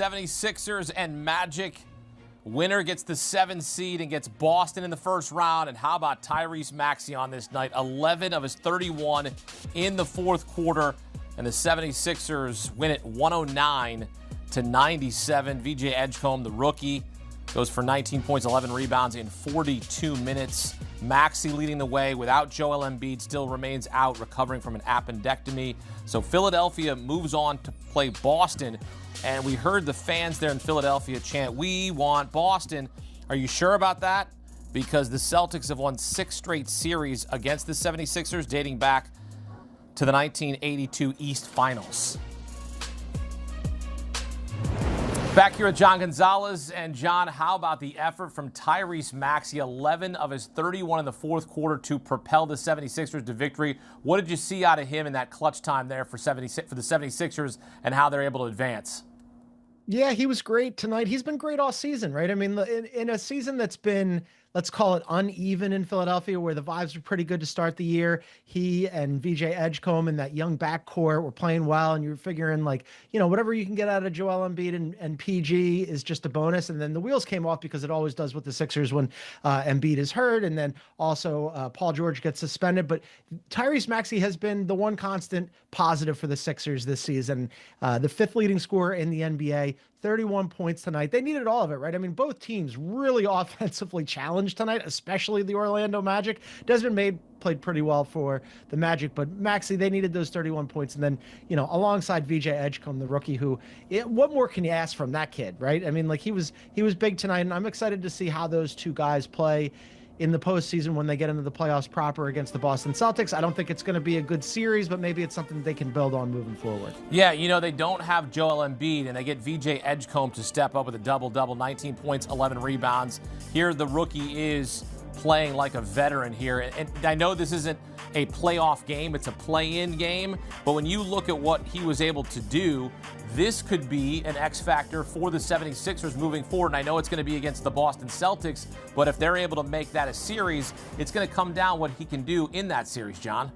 76ers and Magic. Winner gets the 7 seed and gets Boston in the first round. And how about Tyrese Maxey on this night? 11 of his 31 in the fourth quarter. And the 76ers win it 109-97. VJ Edgecombe, the rookie, goes for 19 points, 11 rebounds in 42 minutes. Maxey leading the way without Joel Embiid, still remains out, recovering from an appendectomy. So Philadelphia moves on to play Boston. And we heard the fans there in Philadelphia chant, "We want Boston." Are you sure about that? Because the Celtics have won 6 straight series against the 76ers dating back to the 1982 East Finals. Back here with John Gonzalez. And John, how about the effort from Tyrese Maxey? 11 of his 31 in the fourth quarter to propel the 76ers to victory. What did you see out of him in that clutch time there for the 76ers and how they're able to advance? Yeah, he was great tonight. He's been great all season, right? I mean, in a season that's been, let's call it uneven in Philadelphia, where the vibes were pretty good to start the year. He and VJ Edgecombe and that young backcourt were playing well, and you're figuring, like, whatever you can get out of Joel Embiid and PG is just a bonus. And then the wheels came off, because it always does with the Sixers when Embiid is hurt, and then also Paul George gets suspended. But Tyrese Maxey has been the one constant positive for the Sixers this season. The 5th leading scorer in the NBA, 31 points tonight. They needed all of it, right? I mean, both teams really offensively challenged tonight, especially the Orlando Magic. Desmond Bane played pretty well for the Magic, but Maxey, they needed those 31 points. And then, alongside VJ Edgecombe, the rookie, what more can you ask from that kid, right? I mean, like, he was big tonight, and I'm excited to see how those two guys play in the postseason when they get into the playoffs proper against the Boston Celtics. I don't think it's going to be a good series, but maybe it's something they can build on moving forward. Yeah, they don't have Joel Embiid, and they get VJ Edgecombe to step up with a double-double, 19 points, 11 rebounds. Here, the rookie is playing like a veteran here. And I know this isn't a playoff game, it's a play-in game, but when you look at what he was able to do, this could be an X factor for the 76ers moving forward. And I know it's going to be against the Boston Celtics, but if they're able to make that a series, it's going to come down what he can do in that series, John.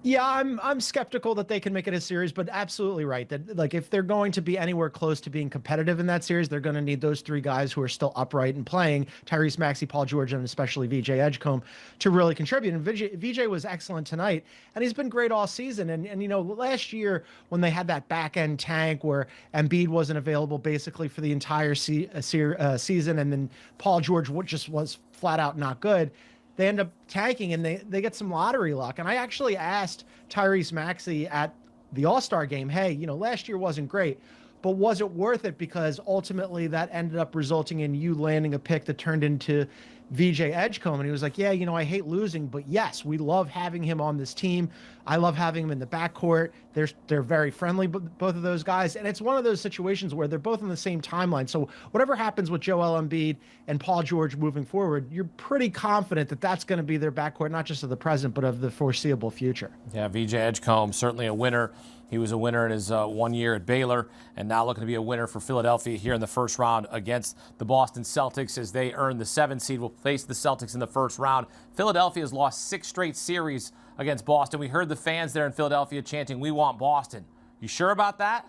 Yeah, I'm skeptical that they can make it a series, but absolutely right. That, like, if they're going to be anywhere close to being competitive in that series, they're going to need those 3 guys who are still upright and playing, Tyrese Maxey, Paul George, and especially VJ Edgecombe, to really contribute. And VJ was excellent tonight, and he's been great all season. And last year when they had that back-end tank where Embiid wasn't available basically for the entire season, and then Paul George just was flat out not good, they end up tanking, and they get some lottery luck. And I actually asked Tyrese Maxey at the All-Star game, hey, last year wasn't great, but was it worth it? Because ultimately that ended up resulting in you landing a pick that turned into VJ Edgecombe. And he was like, yeah, I hate losing, but yes, we love having him on this team. I love having him in the backcourt. They're very friendly, both of those guys. And it's one of those situations where they're both on the same timeline. So whatever happens with Joel Embiid and Paul George moving forward, you're pretty confident that that's going to be their backcourt, not just of the present, but of the foreseeable future. Yeah, VJ Edgecombe, certainly a winner. He was a winner in his 1 year at Baylor, and now looking to be a winner for Philadelphia here in the first round against the Boston Celtics as they earn the 7 seed. Will face the Celtics in the first round. Philadelphia has lost 6 straight series against Boston. We heard the fans there in Philadelphia chanting, "We want Boston." You sure about that?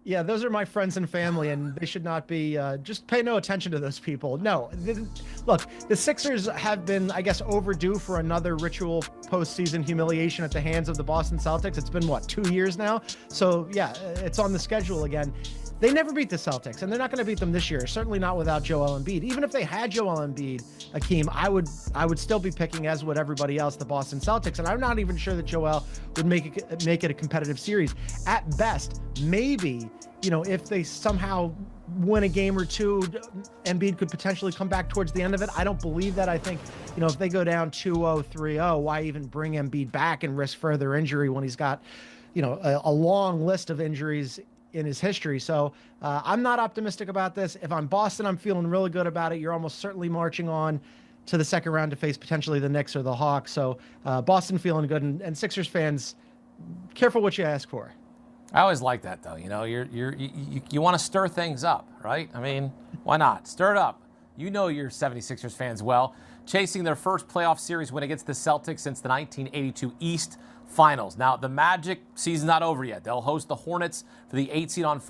Yeah, those are my friends and family, and they should not be, just pay no attention to those people. No, look, the Sixers have been, I guess, overdue for another ritual postseason humiliation at the hands of the Boston Celtics. It's been, 2 years now? So, yeah, it's on the schedule again. They never beat the Celtics, and they're not going to beat them this year, certainly not without Joel Embiid. Even if they had Joel Embiid, Akeem, I would still be picking, as would everybody else, the Boston Celtics, and I'm not even sure that Joel would make it a competitive series. At best, maybe, if they somehow win a game or two, Embiid could potentially come back towards the end of it. I don't believe that. I think, if they go down 2-0, 3-0, why even bring Embiid back and risk further injury when he's got, a long list of injuries in his history. So I'm not optimistic about this. If I'm Boston, I'm feeling really good about it. You're almost certainly marching on to the second round to face potentially the Knicks or the Hawks. So Boston feeling good, and Sixers fans, careful what you ask for. I always like that, though. You want to stir things up, right? I mean, why not? Stir it up. Your 76ers fans well. Chasing their first playoff series win against the Celtics since the 1982 East Finals. Now, the Magic season's not over yet. They'll host the Hornets for the 8 seed on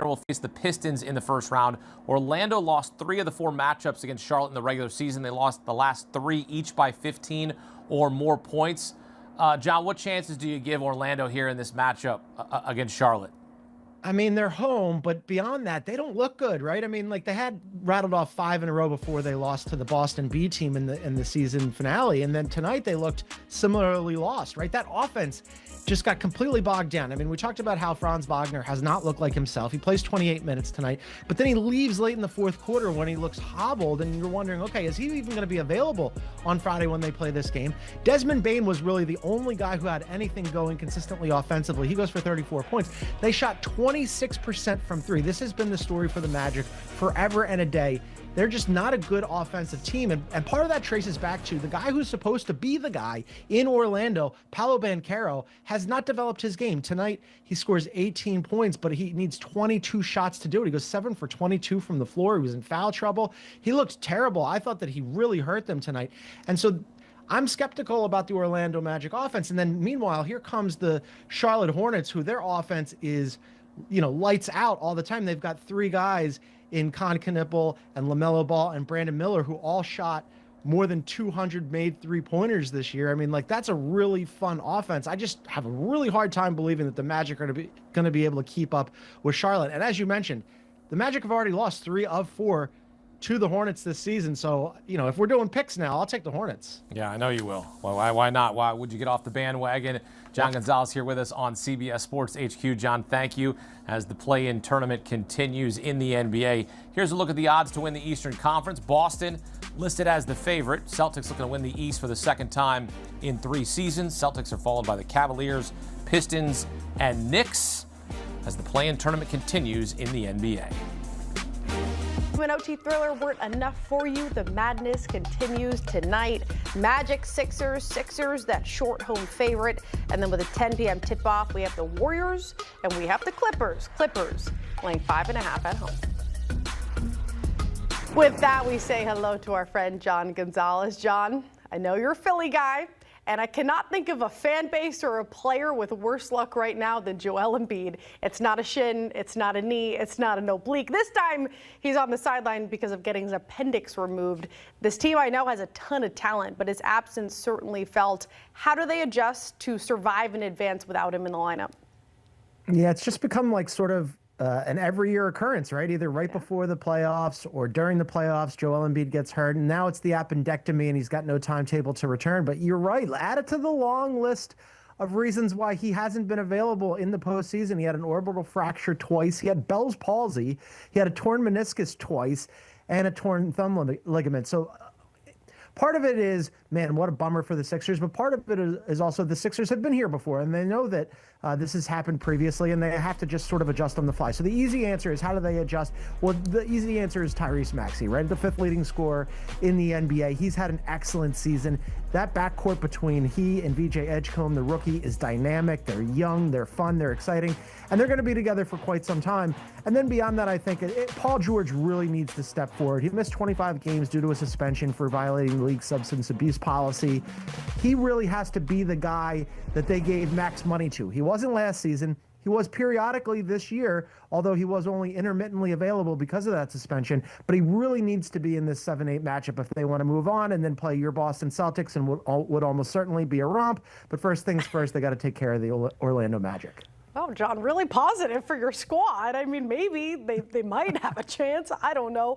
will face the Pistons in the first round. Orlando lost 3 of the 4 matchups against Charlotte in the regular season. They lost the last 3 each by 15 or more points. John, what chances do you give Orlando here in this matchup against Charlotte? I mean, they're home, but beyond that, they don't look good, right? I mean, like, they had rattled off 5 in a row before they lost to the Boston B team in the season finale, and then tonight they looked similarly lost, right? That offense just got completely bogged down. I mean, we talked about how Franz Wagner has not looked like himself. He plays 28 minutes tonight, but then he leaves late in the fourth quarter when he looks hobbled, and you're wondering, okay, is he even going to be available on Friday when they play this game? Desmond Bane was really the only guy who had anything going consistently offensively. He goes for 34 points. They shot 26% from 3. This has been the story for the Magic forever and a day. They're just not a good offensive team. And part of that traces back to the guy who's supposed to be the guy in Orlando, Paolo Banchero, has not developed his game. Tonight, he scores 18 points, but he needs 22 shots to do it. He goes 7 for 22 from the floor. He was in foul trouble. He looked terrible. I thought that he really hurt them tonight. And so I'm skeptical about the Orlando Magic offense. And then meanwhile, here comes the Charlotte Hornets, who their offense is, lights out all the time. They've got 3 guys in Con Knipple and LaMelo Ball and Brandon Miller, who all shot more than 200 made 3-pointers this year. I mean, like, that's a really fun offense. I just have a really hard time believing that the Magic are going to be able to keep up with Charlotte. And as you mentioned, the Magic have already lost 3 of 4 to the Hornets this season. So, if we're doing picks now, I'll take the Hornets. Yeah, I know you will. Well, why not? Why would you get off the bandwagon? John Gonzalez here with us on CBS Sports HQ. John, thank you. As the play-in tournament continues in the NBA, here's a look at the odds to win the Eastern Conference. Boston listed as the favorite. Celtics looking to win the East for the second time in 3 seasons. Celtics are followed by the Cavaliers, Pistons, and Knicks as the play-in tournament continues in the NBA. An OT thriller weren't enough for you. The madness continues tonight. Magic, Sixers, that short home favorite. And then with a 10 p.m. tip-off, we have the Warriors and we have the Clippers. Clippers laying 5.5 at home. With that, we say hello to our friend John Gonzalez. John, I know you're a Philly guy, and I cannot think of a fan base or a player with worse luck right now than Joel Embiid. It's not a shin, it's not a knee, it's not an oblique. This time, he's on the sideline because of getting his appendix removed. This team, I know, has a ton of talent, but his absence certainly felt. How do they adjust to survive and advance without him in the lineup? Yeah, it's just become like sort of an every year occurrence, right? Either right before the playoffs or during the playoffs, Joel Embiid gets hurt, and now it's the appendectomy and he's got no timetable to return. But you're right. Add it to the long list of reasons why he hasn't been available in the postseason. He had an orbital fracture twice. He had Bell's palsy. He had a torn meniscus twice and a torn thumb ligament. So part of it is, man, what a bummer for the Sixers. But part of it is also the Sixers have been here before, and they know that this has happened previously, and they have to just sort of adjust on the fly. So the easy answer is, how do they adjust? Well, the easy answer is Tyrese Maxey, right? The 5th leading scorer in the NBA. He's had an excellent season. That backcourt between he and VJ Edgecombe, the rookie, is dynamic. They're young, they're fun, they're exciting, and they're going to be together for quite some time. And then beyond that, I think Paul George really needs to step forward. He missed 25 games due to a suspension for violating league substance abuse policy. He really has to be the guy that they gave max money to. He wasn't last season. He was periodically this year, although he was only intermittently available because of that suspension. But he really needs to be in this 7-8 matchup if they want to move on and then play your Boston Celtics, and would almost certainly be a romp. But first things first, they got to take care of the Orlando Magic. Oh, John, really positive for your squad. I mean, maybe they might have a chance. I don't know.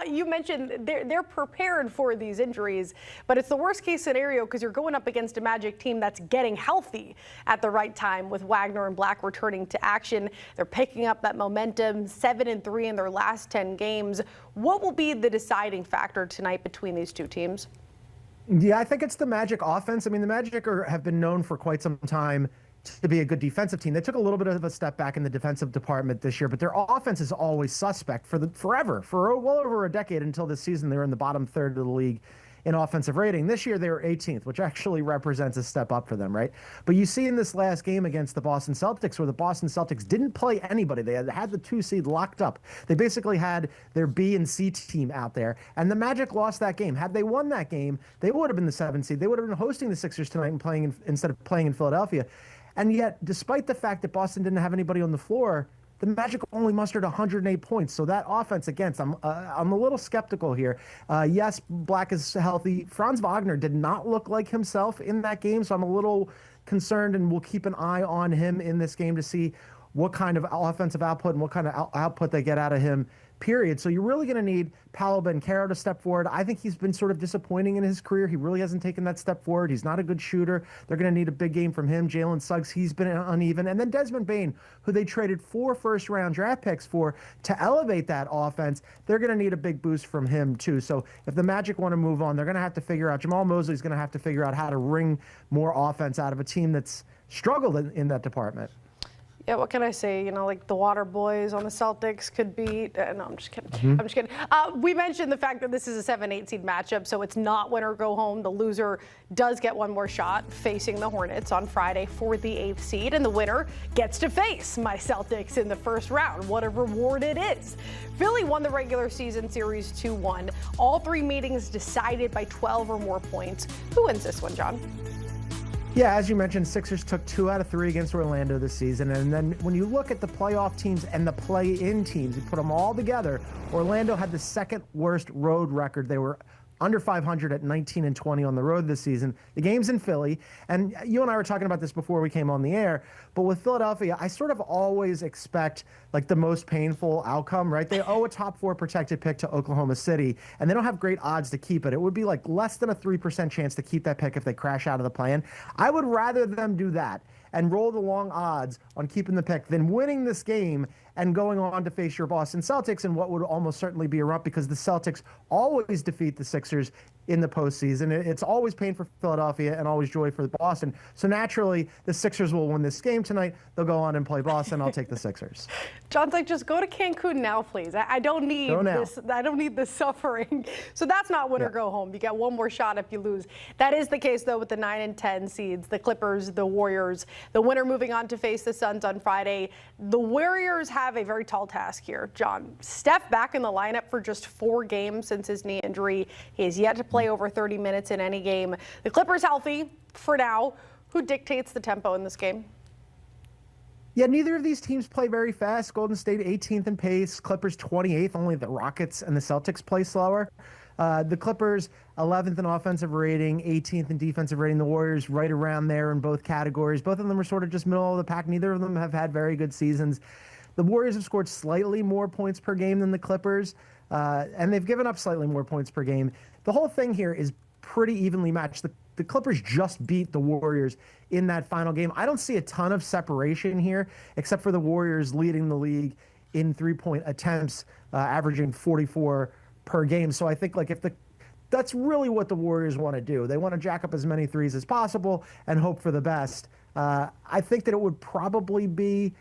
You mentioned they're prepared for these injuries, but it's the worst case scenario because you're going up against a Magic team that's getting healthy at the right time with Wagner and Black returning to action. They're picking up that momentum, 7-3 in their last 10 games. What will be the deciding factor tonight between these two teams? Yeah, I think it's the Magic offense. I mean, the Magic have been known for quite some time to be a good defensive team. They took a little bit of a step back in the defensive department this year, but their offense is always suspect forever, for well over a decade. Until this season, they were in the bottom third of the league in offensive rating. This year, they were 18th, which actually represents a step up for them, right? But you see in this last game against the Boston Celtics, where the Boston Celtics didn't play anybody. They had the 2 seed locked up. They basically had their B and C team out there, and the Magic lost that game. Had they won that game, they would have been the 7 seed. They would have been hosting the Sixers tonight and instead of playing in Philadelphia. And yet, despite the fact that Boston didn't have anybody on the floor, the Magic only mustered 108 points. So that offense against, I'm a little skeptical here. Yes, Black is healthy. Franz Wagner did not look like himself in that game, so I'm a little concerned, and we'll keep an eye on him in this game to see what kind of offensive output and what kind of output they get out of him, period. So you're really going to need Paolo Banchero to step forward. I think he's been sort of disappointing in his career. He really hasn't taken that step forward. He's not a good shooter. They're going to need a big game from him. Jalen Suggs, he's been uneven. And then Desmond Bane, who they traded 4 first-round draft picks for to elevate that offense, they're going to need a big boost from him too. So if the Magic want to move on, they're going to have to figure out, Jamal Mosley's going to have to figure out how to wring more offense out of a team that's struggled in that department. Yeah, what can I say? You know, like the Water Boys on the Celtics could beat. No, I'm just kidding. I'm just kidding. We mentioned the fact that this is a 7-8 seed matchup, so it's not win or go home. The loser does get one more shot facing the Hornets on Friday for the 8th seed, and the winner gets to face my Celtics in the first round. What a reward it is. Philly won the regular season series 2-1. All 3 meetings decided by 12 or more points. Who wins this one, John? Yeah, as you mentioned, Sixers took 2 out of 3 against Orlando this season. And then when you look at the playoff teams and the play-in teams, you put them all together, Orlando had the 2nd worst road record. They were under 500 at 19-20 on the road this season. The game's in Philly, and you and I were talking about this before we came on the air, but with Philadelphia, I sort of always expect like the most painful outcome, right? They owe a top 4 protected pick to Oklahoma City, and they don't have great odds to keep it. It would be like less than a 3% chance to keep that pick if they crash out of the plan. I would rather them do that and roll the long odds on keeping the pick than winning this game and going on to face your Boston Celtics in what would almost certainly be a romp, because the Celtics always defeat the Sixers in the postseason. It's always pain for Philadelphia and always joy for Boston. So naturally, the Sixers will win this game tonight. They'll go on and play Boston. I'll take the Sixers. John's like, just go to Cancun now, please. I don't need this. I don't need this suffering. So that's not win or go home. You get one more shot if you lose. That is the case, though, with the 9 and 10 seeds, the Clippers, the Warriors. The winner moving on to face the Suns on Friday. The Warriors have a very tall task here, John. Steph back in the lineup for just 4 games since his knee injury. He has yet to play over 30 minutes in any game. The Clippers healthy for now. Who dictates the tempo in this game? Yeah, neither of these teams play very fast. Golden State 18th in pace, Clippers 28th. Only the Rockets and the Celtics play slower. The Clippers 11th in offensive rating, 18th in defensive rating. The Warriors right around there in both categories. Both of them are sort of just middle of the pack. Neither of them have had very good seasons. The Warriors have scored slightly more points per game than the Clippers, and they've given up slightly more points per game. The whole thing here is pretty evenly matched. The Clippers just beat the Warriors in that final game. I don't see a ton of separation here, except for the Warriors leading the league in 3-point attempts, averaging 44 per game. So I think like that's really what the Warriors want to do. They want to jack up as many threes as possible and hope for the best. I think that it would probably be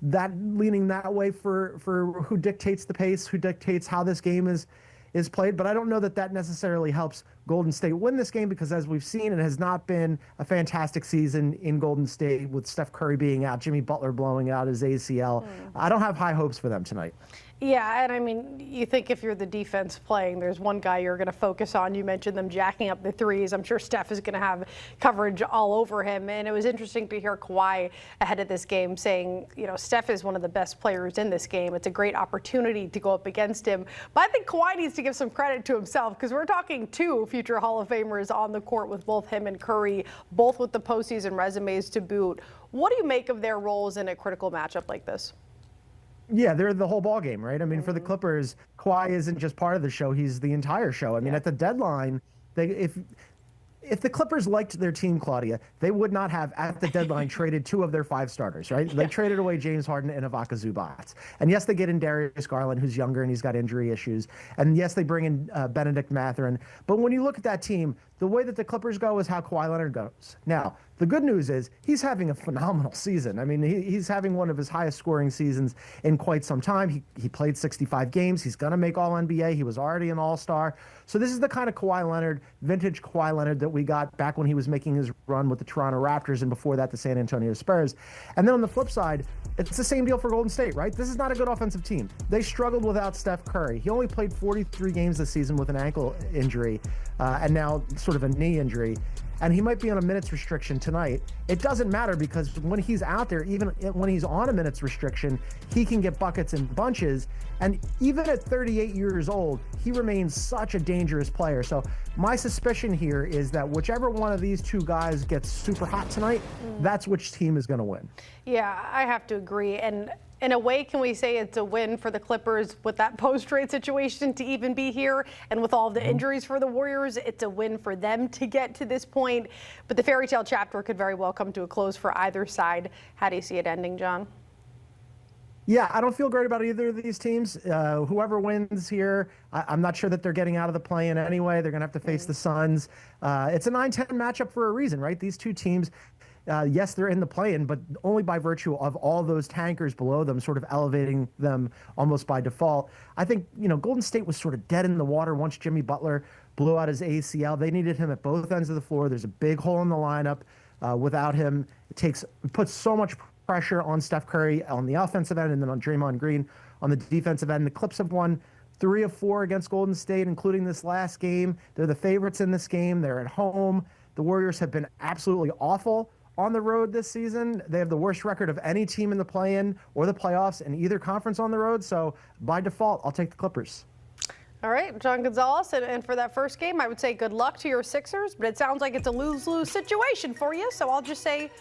that leaning that way for who dictates the pace, who dictates how this game is played. But I don't know that necessarily helps Golden State win this game, because as we've seen, it has not been a fantastic season in Golden State with Steph Curry being out, Jimmy Butler blowing out his ACL. I don't have high hopes for them tonight. Yeah, and I mean, you think if you're the defense playing, there's one guy you're going to focus on. You mentioned them jacking up the threes. I'm sure Steph is going to have coverage all over him. And it was interesting to hear Kawhi ahead of this game saying, you know, Steph is one of the best players in this game. It's a great opportunity to go up against him. But I think Kawhi needs to give some credit to himself, because we're talking 2 future Hall of Famers on the court with both him and Curry, both with the postseason resumes to boot. What do you make of their roles in a critical matchup like this? Yeah, they're the whole ball game, right? I mean, for the Clippers, Kawhi isn't just part of the show; he's the entire show. I mean, at the deadline, if the Clippers liked their team, Claudia, they would not have at the deadline traded 2 of their 5 starters, right? They traded away James Harden and Ibaka Zubac. And yes, they get in Darius Garland, who's younger and he's got injury issues. And yes, they bring in Benedict Mathurin. But when you look at that team, the way that the Clippers go is how Kawhi Leonard goes. Now, the good news is he's having a phenomenal season. I mean, he's having one of his highest scoring seasons in quite some time. He played 65 games. He's going to make All-NBA. He was already an All-Star. So this is the kind of Kawhi Leonard, vintage Kawhi Leonard that we got back when he was making his run with the Toronto Raptors and before that the San Antonio Spurs. And then on the flip side, it's the same deal for Golden State, right? This is not a good offensive team. They struggled without Steph Curry. He only played 43 games this season with an ankle injury and now sort of a knee injury. and he might be on a minutes restriction tonight. It doesn't matter because when he's out there, even when he's on a minutes restriction, he can get buckets in bunches. And even at 38 years old, he remains such a dangerous player. So my suspicion here is that whichever one of these two guys gets super hot tonight, that's which team is going to win. Yeah, I have to agree. And in a way, can we say it's a win for the Clippers with that post-trade situation to even be here? And with all the injuries for the Warriors, it's a win for them to get to this point. But the fairy tale chapter could very well come to a close for either side. How do you see it ending, John? Yeah, I don't feel great about either of these teams. Whoever wins here, I'm not sure that they're getting out of the play-in anyway. They're going to have to face the Suns. It's a 9-10 matchup for a reason, right? These two teams, yes, they're in the play-in, but only by virtue of all those tankers below them, sort of elevating them almost by default. I think, Golden State was sort of dead in the water once Jimmy Butler blew out his ACL. They needed him at both ends of the floor. There's a big hole in the lineup. Without him, it puts so much pressure on Steph Curry on the offensive end and then on Draymond Green on the defensive end. The Clips have won 3 of 4 against Golden State, including this last game. They're the favorites in this game. They're at home. The Warriors have been absolutely awful on the road this season. They have the worst record of any team in the play-in or the playoffs in either conference on the road. So by default, I'll take the Clippers. All right, John Gonzalez, and for that first game, I would say good luck to your Sixers, but it sounds like it's a lose-lose situation for you, so I'll just say